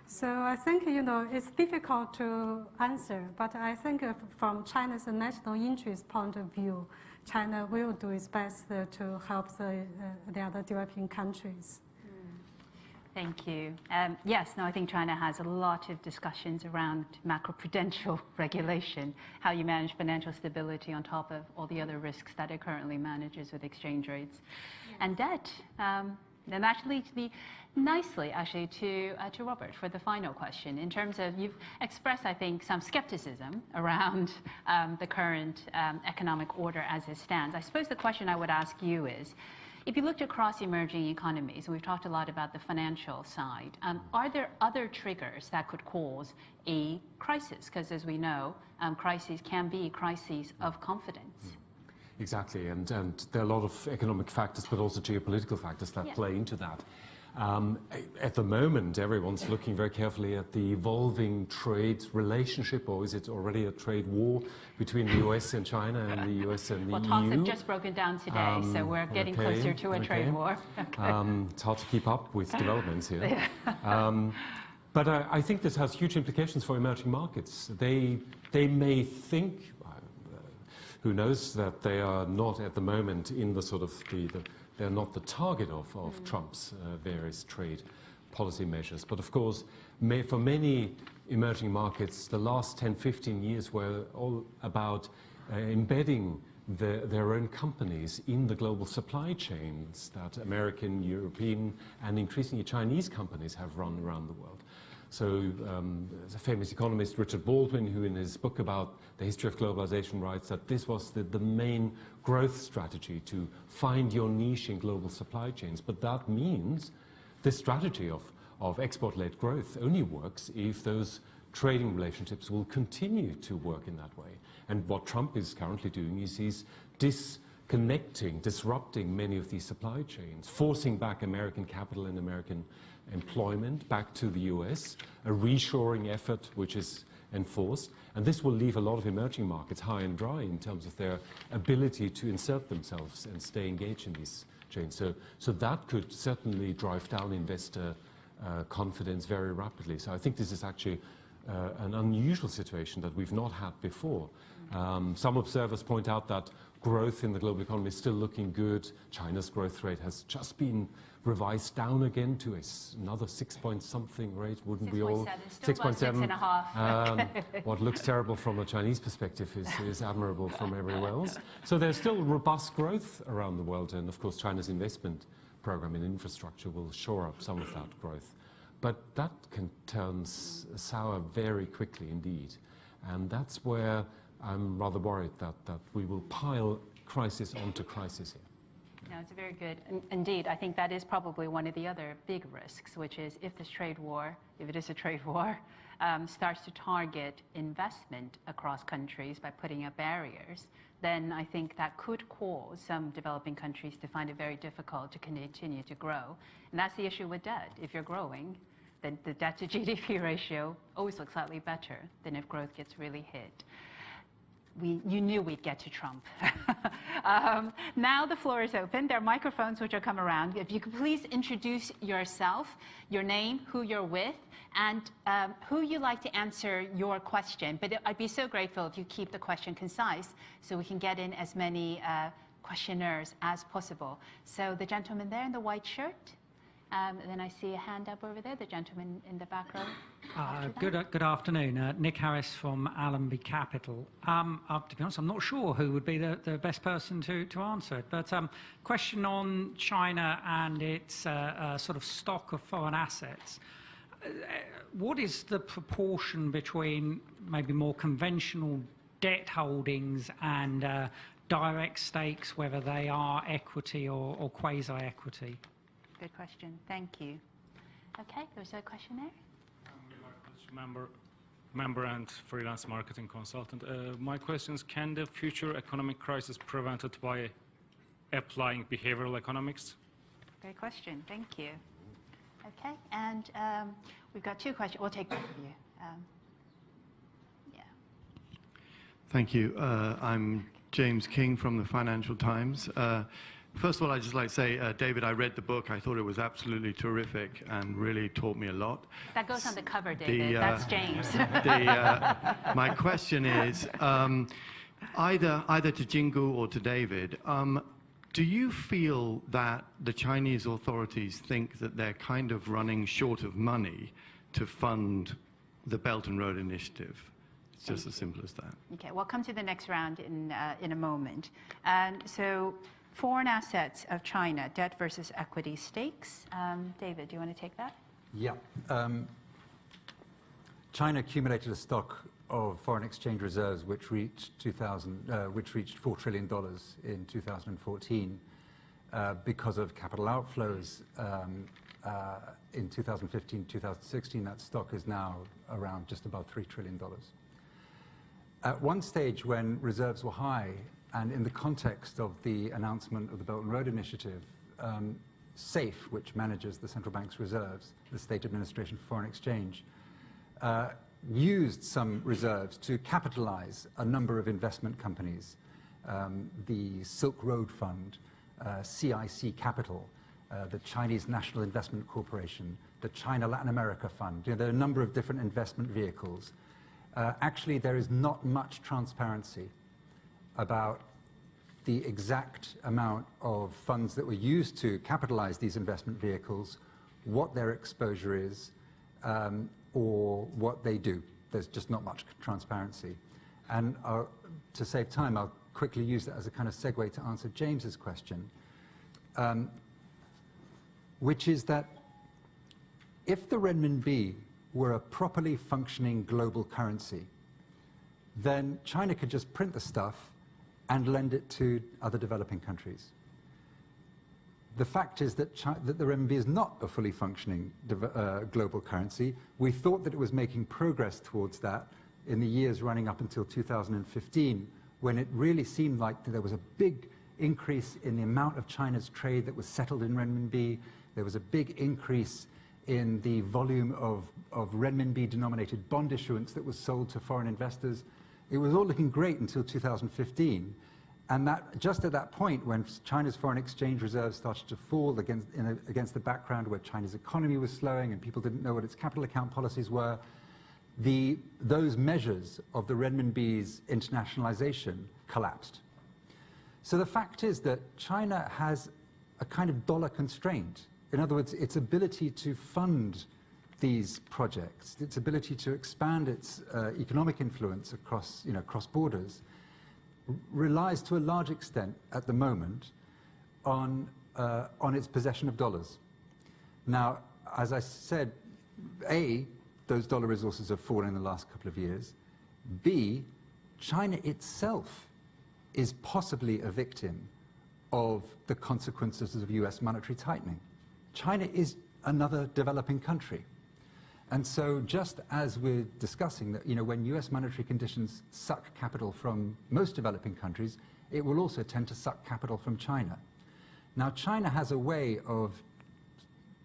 So I think, it's difficult to answer, but I think from China's national interest point of view, China will do its best to help the other developing countries. Thank you. Yes, no, I think China has a lot of discussions around macroprudential regulation, how you manage financial stability on top of all the other risks that it currently manages with exchange rates and debt. And that leads me nicely, actually, to Robert for the final question. In terms of, you've expressed, I think, some skepticism around the current economic order as it stands. I suppose the question I would ask you is, if you looked across emerging economies, we've talked a lot about the financial side, are there other triggers that could cause a crisis? Because as we know, crises can be crises of confidence. Exactly, and there are a lot of economic factors, but also geopolitical factors that play into that. At the moment, everyone's looking very carefully at the evolving trade relationship, or is it already a trade war between the US and China and the US and the EU? Well, talks have just broken down today, so we're getting closer to a trade war. It's hard to keep up with developments here. But I think this has huge implications for emerging markets. They may think, who knows, that they are not at the moment in the sort of they're not the target of Trump's various trade policy measures. But of course, for many emerging markets, the last 10, 15 years were all about embedding their own companies in the global supply chains that American, European, and increasingly Chinese companies have run around the world. So there's a famous economist, Richard Baldwin, who in his book about the history of globalization writes that this was the main growth strategy, to find your niche in global supply chains. But that means this strategy of export-led growth only works if those trading relationships will continue to work in that way. And what Trump is currently doing is he's disrupting many of these supply chains, forcing back American capital and American employment back to the US, a reshoring effort which is enforced, and this will leave a lot of emerging markets high and dry in terms of their ability to insert themselves and stay engaged in these chains. So that could certainly drive down investor confidence very rapidly. So I think this is actually an unusual situation that we've not had before. Some observers point out that growth in the global economy is still looking good. China's growth rate has just been revised down again to another 6-point-something rate, wouldn't we all? 6.7. What looks terrible from a Chinese perspective is admirable from everywhere else. So there's still robust growth around the world, and of course China's investment program in infrastructure will shore up some of that growth. But that can turn sour very quickly indeed. And that's where I'm rather worried that we will pile crisis onto crisis here. No, it's very good. Indeed, I think that is probably one of the other big risks, which is if this trade war, if it is a trade war, starts to target investment across countries by putting up barriers, then I think that could cause some developing countries to find it very difficult to continue to grow. And that's the issue with debt. If you're growing, then the debt to GDP ratio always looks slightly better than if growth gets really hit. You knew we'd get to Trump. Now the floor is open. There are microphones which will come around. If you could please introduce yourself, your name, who you're with, and who you'd like to answer your question. But I'd be so grateful if you keep the question concise so we can get in as many questioners as possible. So the gentleman there in the white shirt. Then I see a hand up over there, the gentleman in the back row. Good afternoon. Nick Harris from Allenby Capital. To be honest, I'm not sure who would be the best person to answer it, but question on China and its sort of stock of foreign assets. What is the proportion between maybe more conventional debt holdings and direct stakes, whether they are equity or quasi-equity? Good question. Thank you. Okay, there's a question there. Member and freelance marketing consultant. My question is, can the future economic crisis prevented by applying behavioral economics? Great question. Thank you. Okay, and we've got two questions. We'll take both of you. Yeah. Thank you. I'm James King from the Financial Times. First of all, I'd just like to say, David, I read the book. I thought it was absolutely terrific and really taught me a lot. That goes on the cover, David. That's James. My question is, either to Jingu or to David, do you feel that the Chinese authorities think that they're kind of running short of money to fund the Belt and Road Initiative? It's just as simple as that. Okay, we'll come to the next round in a moment. So, foreign assets of China, debt versus equity stakes. David, do you want to take that? Yeah. China accumulated a stock of foreign exchange reserves which reached $4 trillion in 2014 because of capital outflows. In 2015, 2016, that stock is now around just above $3 trillion. At one stage when reserves were high, and in the context of the announcement of the Belt and Road Initiative, SAFE, which manages the central bank's reserves, the State Administration for Foreign Exchange, used some reserves to capitalize a number of investment companies, the Silk Road Fund, CIC Capital, the Chinese National Investment Corporation, the China Latin America Fund. You know, there are a number of different investment vehicles. Actually, there is not much transparency about the exact amount of funds that were used to capitalize these investment vehicles, what their exposure is, or what they do. There's just not much transparency. And to save time, I'll quickly use that as a kind of segue to answer James's question, which is that if the renminbi were a properly functioning global currency, then China could just print the stuff and lend it to other developing countries. The fact is that the renminbi is not a fully functioning global currency. We thought that it was making progress towards that in the years running up until 2015, when it really seemed like there was a big increase in the amount of China's trade that was settled in renminbi. There was a big increase in the volume of renminbi-denominated bond issuance that was sold to foreign investors. It was all looking great until 2015, and that just at that point, when China's foreign exchange reserves started to fall against the background where China's economy was slowing and people didn't know what its capital account policies were, those measures of the renminbi's internationalization collapsed. So the fact is that China has a kind of dollar constraint. In other words, its ability to fund these projects, its ability to expand its economic influence across borders, relies to a large extent at the moment on on its possession of dollars. Now, as I said, A, those dollar resources have fallen in the last couple of years. B, China itself is possibly a victim of the consequences of US monetary tightening. China is another developing country. And so just as we're discussing that, when US monetary conditions suck capital from most developing countries, it will also tend to suck capital from China. Now, China has a way of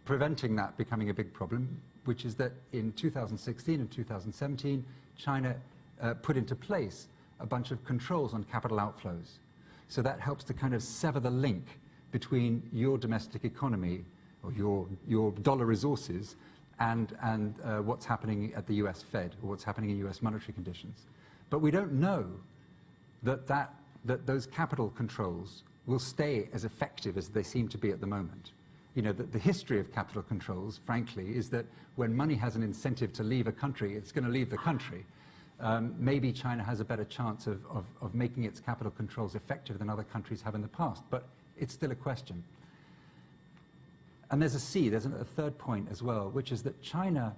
preventing that becoming a big problem, which is that in 2016 and 2017, China put into place a bunch of controls on capital outflows. So that helps to kind of sever the link between your domestic economy or your dollar resources and what's happening at the US Fed or what's happening in US monetary conditions. But we don't know that those capital controls will stay as effective as they seem to be at the moment. The history of capital controls, frankly, is that when money has an incentive to leave a country, it's going to leave the country. Maybe China has a better chance of making its capital controls effective than other countries have in the past, but it's still a question. And there's a third point as well, which is that China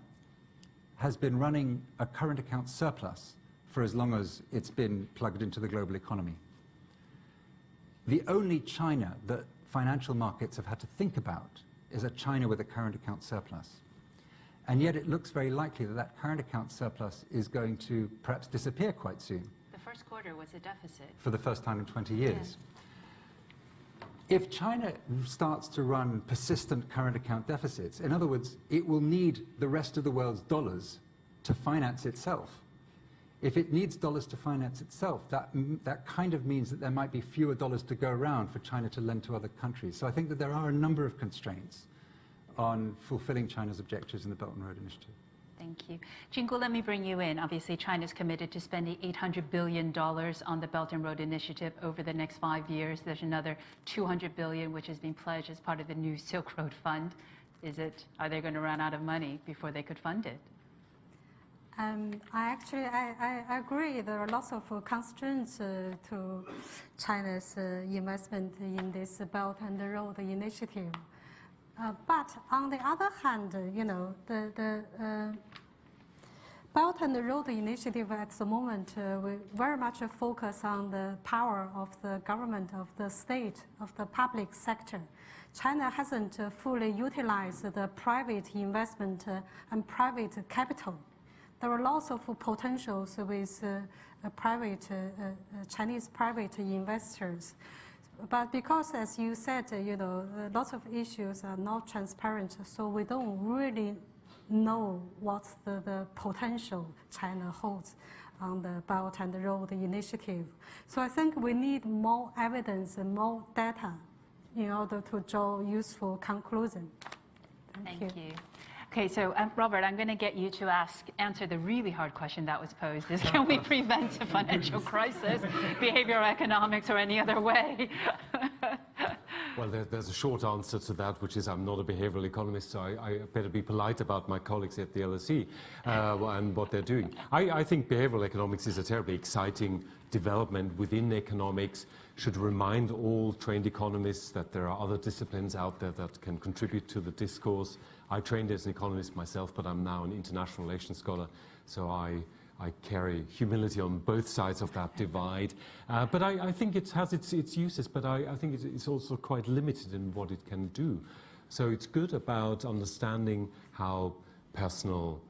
has been running a current account surplus for as long as it's been plugged into the global economy. The only China that financial markets have had to think about is a China with a current account surplus. And yet it looks very likely that that current account surplus is going to perhaps disappear quite soon. The first quarter was a deficit. For the first time in 20 years. Yeah. If China starts to run persistent current account deficits, in other words, it will need the rest of the world's dollars to finance itself. If it needs dollars to finance itself, that kind of means that there might be fewer dollars to go around for China to lend to other countries. So I think that there are a number of constraints on fulfilling China's objectives in the Belt and Road Initiative. Thank you. Jinggu, let me bring you in. Obviously, China's committed to spending $800 billion on the Belt and Road Initiative over the next 5 years. There's another $200 billion, which has been pledged as part of the new Silk Road Fund. Are they going to run out of money before they could fund it? I agree. There are lots of constraints to China's investment in this Belt and Road Initiative. But on the other hand, the Belt and Road Initiative at the moment, we very much focus on the power of the government, of the state, of the public sector. China hasn't fully utilized the private investment and private capital. There are lots of potentials with Chinese private investors. But because, as you said, lots of issues are not transparent, so we don't really know what's the potential China holds on the Belt and Road Initiative. So I think we need more evidence and more data in order to draw useful conclusions. Thank you. Okay, so Robert, I'm going to get you to answer the really hard question that was posed: is can we prevent a financial crisis, behavioral economics, or any other way? Well, there's a short answer to that, which is I'm not a behavioral economist, so I better be polite about my colleagues at the LSE and what they're doing. I think behavioral economics is a terribly exciting development within economics. Should remind all trained economists that there are other disciplines out there that can contribute to the discourse. I trained as an economist myself, but I'm now an international relations scholar, so I carry humility on both sides of that divide. But I think it has its uses, but I think it's also quite limited in what it can do. So it's good about understanding how personal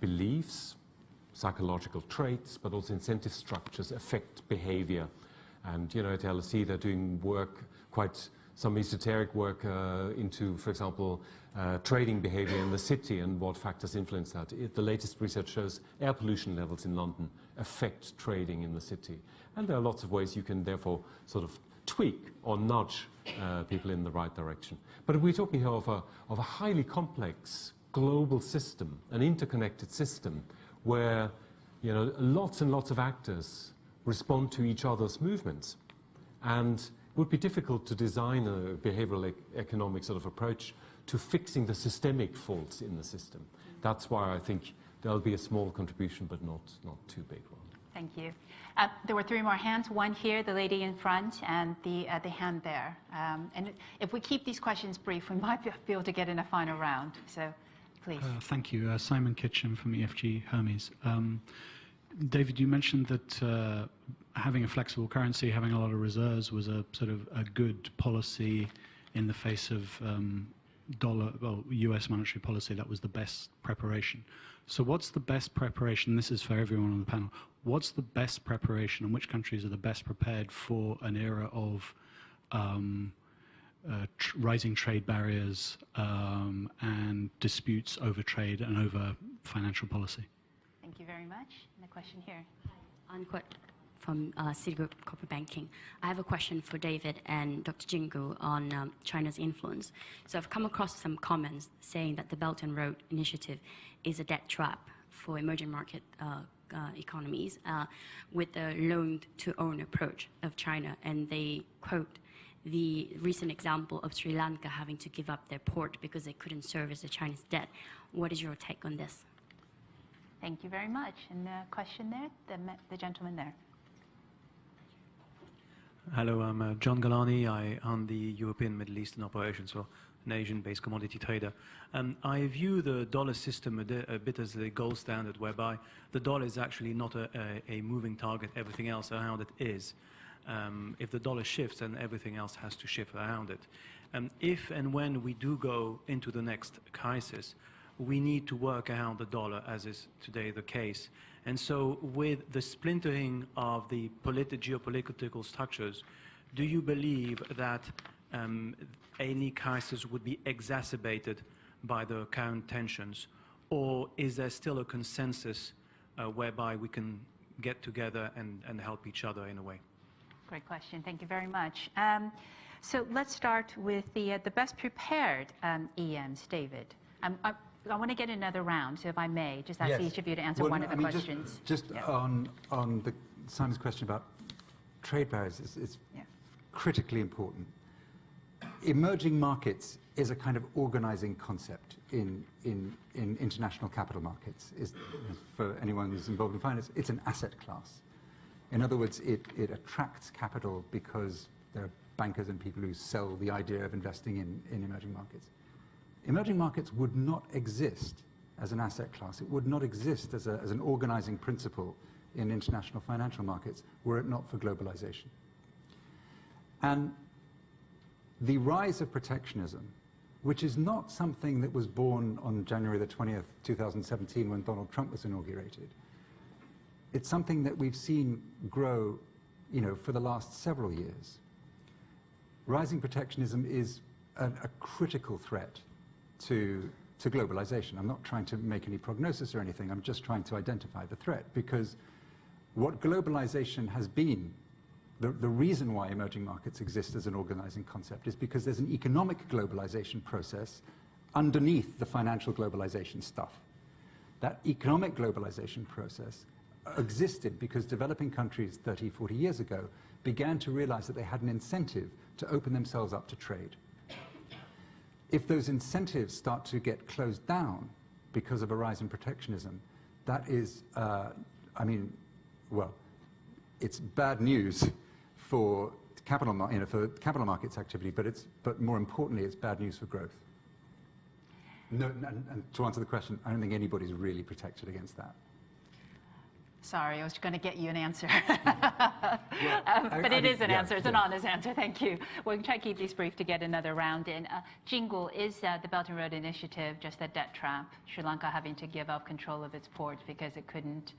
beliefs, psychological traits, but also incentive structures affect behavior. And at LSE they're doing work, quite some esoteric work into, for example, trading behavior in the city and what factors influence that. The latest research shows air pollution levels in London affect trading in the city. And there are lots of ways you can therefore sort of tweak or nudge people in the right direction. But we're talking here of a highly complex global system, an interconnected system where lots and lots of actors respond to each other's movements. And it would be difficult to design a behavioral economic sort of approach to fixing the systemic faults in the system. That's why I think there'll be a small contribution, but not too big one. Thank you. There were 3 more hands, one here, the lady in front, and the hand there. And if we keep these questions brief, we might be able to get in a final round. So, please. Thank you. Simon Kitchen from EFG Hermes. David, you mentioned that having a flexible currency, having a lot of reserves was a sort of a good policy in the face of US monetary policy. That was the best preparation. So what's the best preparation? This is for everyone on the panel. What's the best preparation, and which countries are the best prepared for an era of rising trade barriers and disputes over trade and over financial policy? Thank you very much. And a question here. Anquat from Citigroup Corporate Banking. I have a question for David and Dr. Jingu on China's influence. So I've come across some comments saying that the Belt and Road Initiative is a debt trap for emerging market economies with the loan-to-own approach of China. And they quote the recent example of Sri Lanka having to give up their port because they couldn't service the Chinese debt. What is your take on this? Thank you very much. And a question there, the gentleman there. Hello, I'm John Galani. I am the European Middle Eastern operations, so an Asian-based commodity trader. I view the dollar system a bit as the gold standard, whereby the dollar is actually not a moving target. Everything else around it is. If the dollar shifts, then everything else has to shift around it. If and when we do go into the next crisis, we need to work around the dollar, as is today the case. And so with the splintering of the geopolitical structures, do you believe that any crisis would be exacerbated by the current tensions? Or is there still a consensus whereby we can get together and help each other in a way? Great question. Thank you very much. So let's start with the best prepared EMs, David. I want to get another round, so if I may, just ask each of you to answer one of the questions. Just on Simon's question about trade barriers, it's critically important. Emerging markets is a kind of organizing concept in international capital markets. For anyone who's involved in finance, it's an asset class. In other words, it attracts capital because there are bankers and people who sell the idea of investing in emerging markets. Emerging markets would not exist as an asset class. It would not exist as an organizing principle in international financial markets were it not for globalization. And the rise of protectionism, which is not something that was born on January the 20th, 2017, when Donald Trump was inaugurated. It's something that we've seen grow, for the last several years. Rising protectionism is a critical threat to globalization. I'm not trying to make any prognosis or anything. I'm just trying to identify the threat, because what globalization has been, the reason why emerging markets exist as an organizing concept is because there's an economic globalization process underneath the financial globalization stuff. That economic globalization process existed because developing countries 30, 40 years ago began to realize that they had an incentive to open themselves up to trade. If those incentives start to get closed down because of a rise in protectionism, that is, it's bad news for capital markets activity, but more importantly, it's bad news for growth. No, and to answer the question, I don't think anybody's really protected against that. Sorry, I was going to get you an answer. But it is an answer. It's an honest answer. Thank you. We'll try to keep these brief to get another round in. Jingle, is the Belt and Road Initiative just a debt trap? Sri Lanka having to give up control of its ports because it couldn't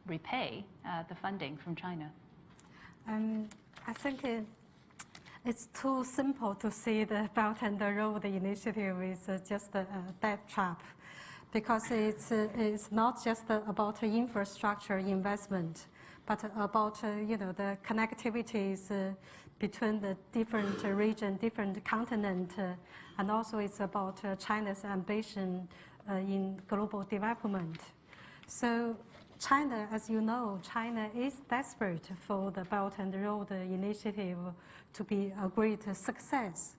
repay the funding from China? I think it's too simple to say the Belt and Road Initiative is just a debt trap. Because it's not just about infrastructure investment, but about the connectivities between the different region, different continent, and also it's about China's ambition in global development. So China, as you know, China is desperate for the Belt and Road Initiative to be a great success.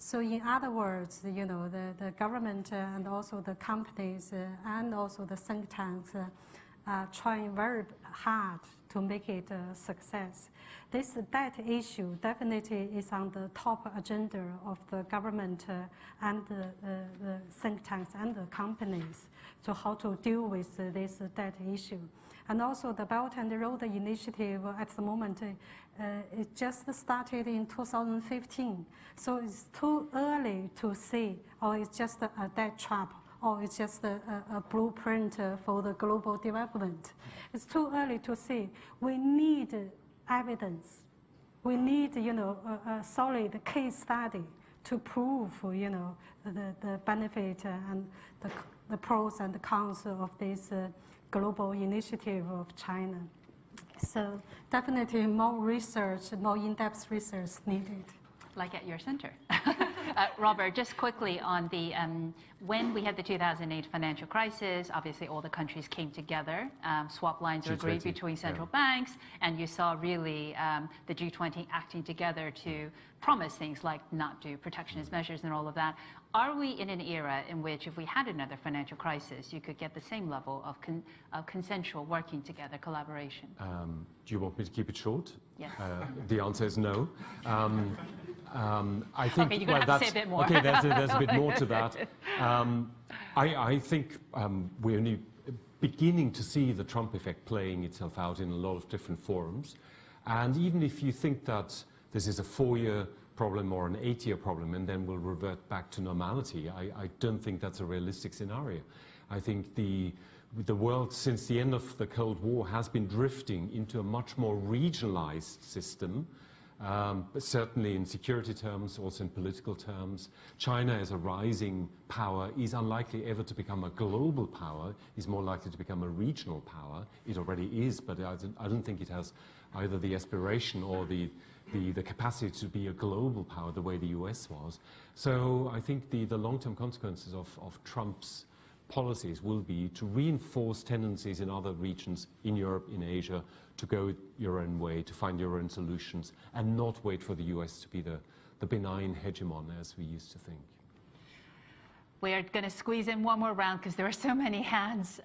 So in other words, the government and also the companies and also the think tanks trying very hard to make it a success. This debt issue definitely is on the top agenda of the government and the think tanks and the companies, so how to deal with this debt issue. And also the Belt and Road Initiative at the moment, it just started in 2015. So it's too early to say, or it's just a debt trap, or it's just a blueprint for the global development. It's too early to say. We need evidence. We need, a solid case study to prove, the benefit and the pros and the cons of this global initiative of China. So definitely more research, more in-depth research needed. Like at your center. Robert, just quickly on the, when we had the 2008 financial crisis, obviously all the countries came together, swap lines were agreed between central banks, and you saw really the G20 acting together to promise things like not do protectionist measures and all of that. Are we in an era in which if we had another financial crisis, you could get the same level of consensual working together, collaboration? Do you want me to keep it short? Yes. The answer is no. I think, okay, you're going to have to say a bit more. Okay, there's a bit more to that. I think we're only beginning to see the Trump effect playing itself out in a lot of different forums. And even if you think that this is a 4-year problem or an 8-year problem and then we'll revert back to normality, I don't think that's a realistic scenario. I think the world since the end of the Cold War has been drifting into a much more regionalized system, but certainly in security terms, also in political terms. China as a rising power is unlikely ever to become a global power, is more likely to become a regional power. It already is, but I don't think it has either the aspiration or the capacity to be a global power the way the US was. So I think the long-term consequences of Trump's policies will be to reinforce tendencies in other regions, in Europe, in Asia, to go your own way, to find your own solutions, and not wait for the US to be the benign hegemon as we used to think. We're going to squeeze in one more round because there are so many hands.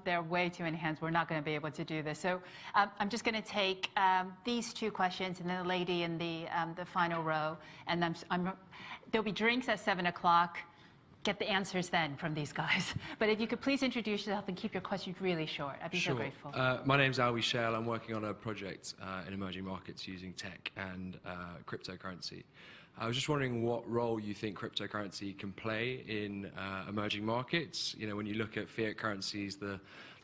There are way too many hands. We're not going to be able to do this. So I'm just going to take these two questions and then the lady in the final row. And there'll be drinks at 7 o'clock. Get the answers then from these guys. But if you could please introduce yourself and keep your questions really short, I'd be so grateful. My name's Alwi Shale. I'm working on a project in emerging markets using tech and cryptocurrency. I was just wondering what role you think cryptocurrency can play in emerging markets. You know, when you look at fiat currencies, the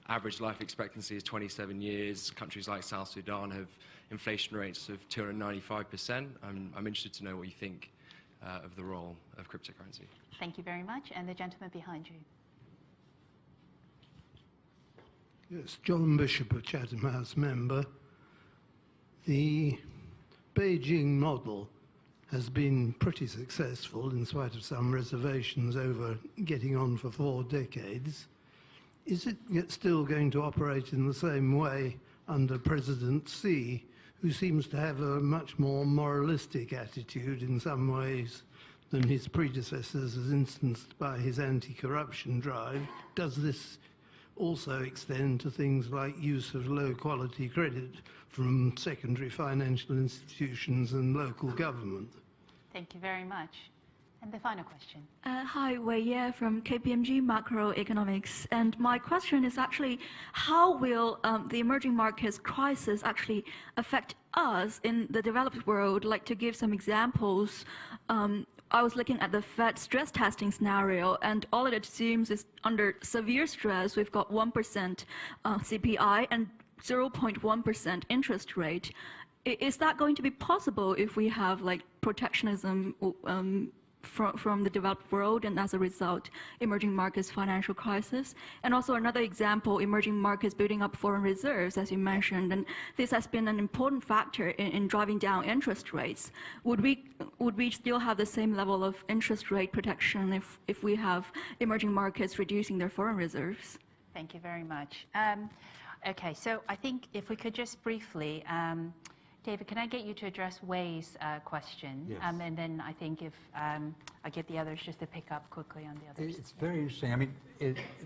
average life expectancy is 27 years. Countries like South Sudan have inflation rates of 295%. I'm interested to know what you think of the role of cryptocurrency. Thank you very much. And the gentleman behind you. Yes, John Bishop, a Chatham House member. The Beijing model has been pretty successful in spite of some reservations over getting on for 4 decades. Is it still going to operate in the same way under President Xi, who seems to have a much more moralistic attitude in some ways than his predecessors, as instanced by his anti-corruption drive? Does this also extend to things like use of low-quality credit from secondary financial institutions and local government? Thank you very much. And the final question. Hi, Wei Ye from KPMG Macroeconomics. And my question is actually, how will the emerging markets crisis actually affect us in the developed world? Like, to give some examples, I was looking at the Fed stress testing scenario, and all it assumes is under severe stress, we've got 1% CPI and 0.1% interest rate. Is that going to be possible if we have like protectionism from the developed world, and as a result, emerging markets financial crisis? And also another example, emerging markets building up foreign reserves, as you mentioned, and this has been an important factor in driving down interest rates. Would we still have the same level of interest rate protection if we have emerging markets reducing their foreign reserves? Thank you very much. Okay, so I think if we could just briefly, David, can I get you to address Wei's question? Yes. And then I think if I get the others just to pick up quickly on the others. It's very interesting. I mean,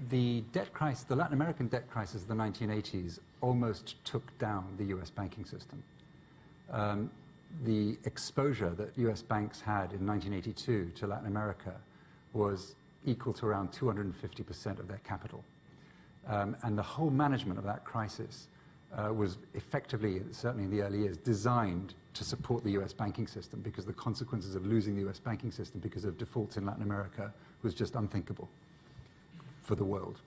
the debt crisis, the Latin American debt crisis of the 1980s almost took down the US banking system. The exposure that US banks had in 1982 to Latin America was equal to around 250% of their capital. And the whole management of that crisis was effectively, certainly in the early years, designed to support the US banking system, because the consequences of losing the US banking system because of defaults in Latin America was just unthinkable for the world.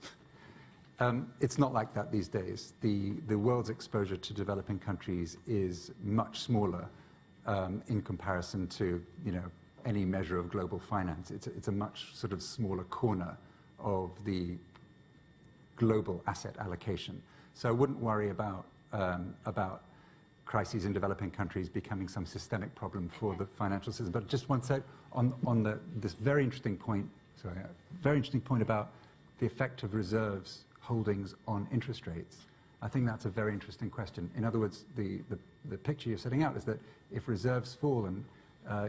It's not like that these days. The world's exposure to developing countries is much smaller in comparison to, you know, any measure of global finance. It's a much sort of smaller corner of the global asset allocation. So I wouldn't worry about crises in developing countries becoming some systemic problem for the financial system. But just one sec, on this very interesting point, about the effect of reserves holdings on interest rates. I think that's a very interesting question. In other words, the picture you're setting out is that if reserves fall and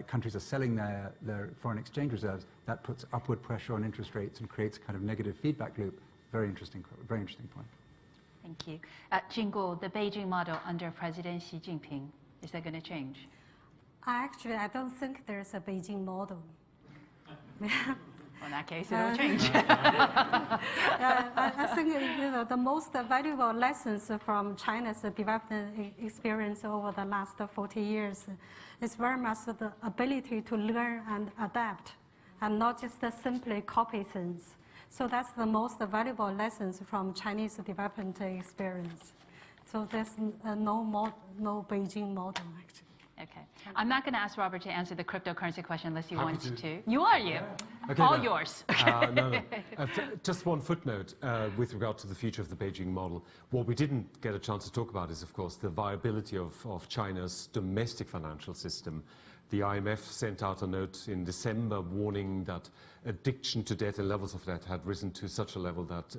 countries are selling their foreign exchange reserves, that puts upward pressure on interest rates and creates a kind of negative feedback loop. Very interesting point. Thank you. Jinggu, the Beijing model under President Xi Jinping, is that going to change? Actually, I don't think there's a Beijing model. In that case, it'll change. I think, you know, the most valuable lessons from China's development experience over the last 40 years is very much the ability to learn and adapt, and not just simply copy things. So that's the most valuable lessons from Chinese development experience. So there's no Beijing model, actually. Okay. I'm not going to ask Robert to answer the cryptocurrency question unless he wants to. You are you? Okay, All no. yours. No. Just one footnote with regard to the future of the Beijing model. What we didn't get a chance to talk about is, of course, the viability of China's domestic financial system. The IMF sent out a note in December warning that addiction to debt and levels of debt had risen to such a level that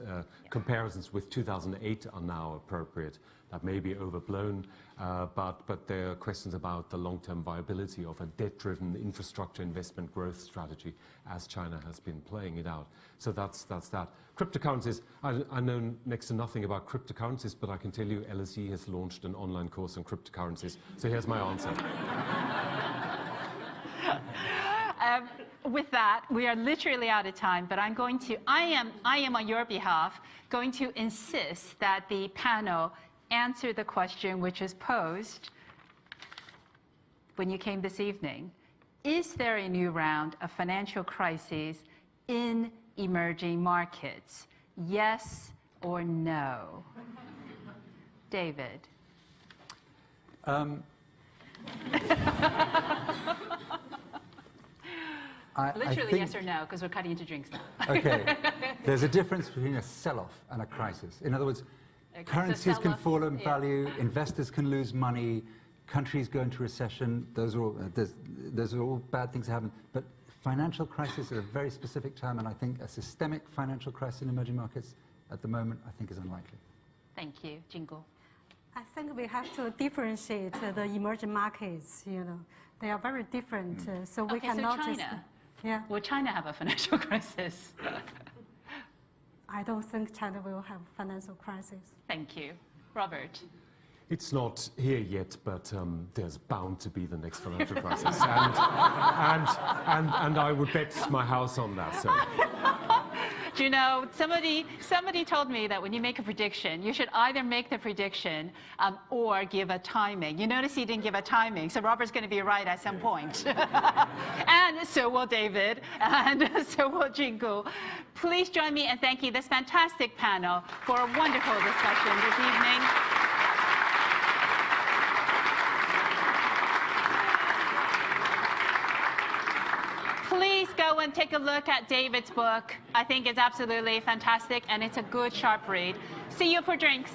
comparisons with 2008 are now appropriate. That may be overblown, but there are questions about the long-term viability of a debt-driven infrastructure investment growth strategy as China has been playing it out. So that's that. Cryptocurrencies, I know next to nothing about cryptocurrencies, but I can tell you LSE has launched an online course on cryptocurrencies. So here's my answer. With that, we are literally out of time, but I am on your behalf going to insist that the panel answer the question which is posed when you came this evening. Is there a new round of financial crises in emerging markets? Yes or no? David. Literally yes or no, because we're cutting into drinks now. Okay. There's a difference between a sell-off and a crisis. In other words, currencies can fall in value, investors can lose money, countries go into recession. Those are all bad things that happen. But financial crisis is a very specific term, and I think a systemic financial crisis in emerging markets at the moment, I think, is unlikely. Thank you. Jinggu. I think we have to differentiate the emerging markets. You know, they are very different, so we cannot so China. just. Yeah. Will China have a financial crisis? I don't think China will have financial crisis. Thank you. Robert. It's not here yet, but there's bound to be the next financial crisis. and I would bet my house on that. So. Do you know, somebody told me that when you make a prediction, you should either make the prediction or give a timing. You notice he didn't give a timing, so Robert's going to be right at some point. And so will David, and so will Jinggu. Please join me in thanking this fantastic panel for a wonderful discussion this evening. Please go and take a look at David's book. I think it's absolutely fantastic, and it's a good, sharp read. See you for drinks.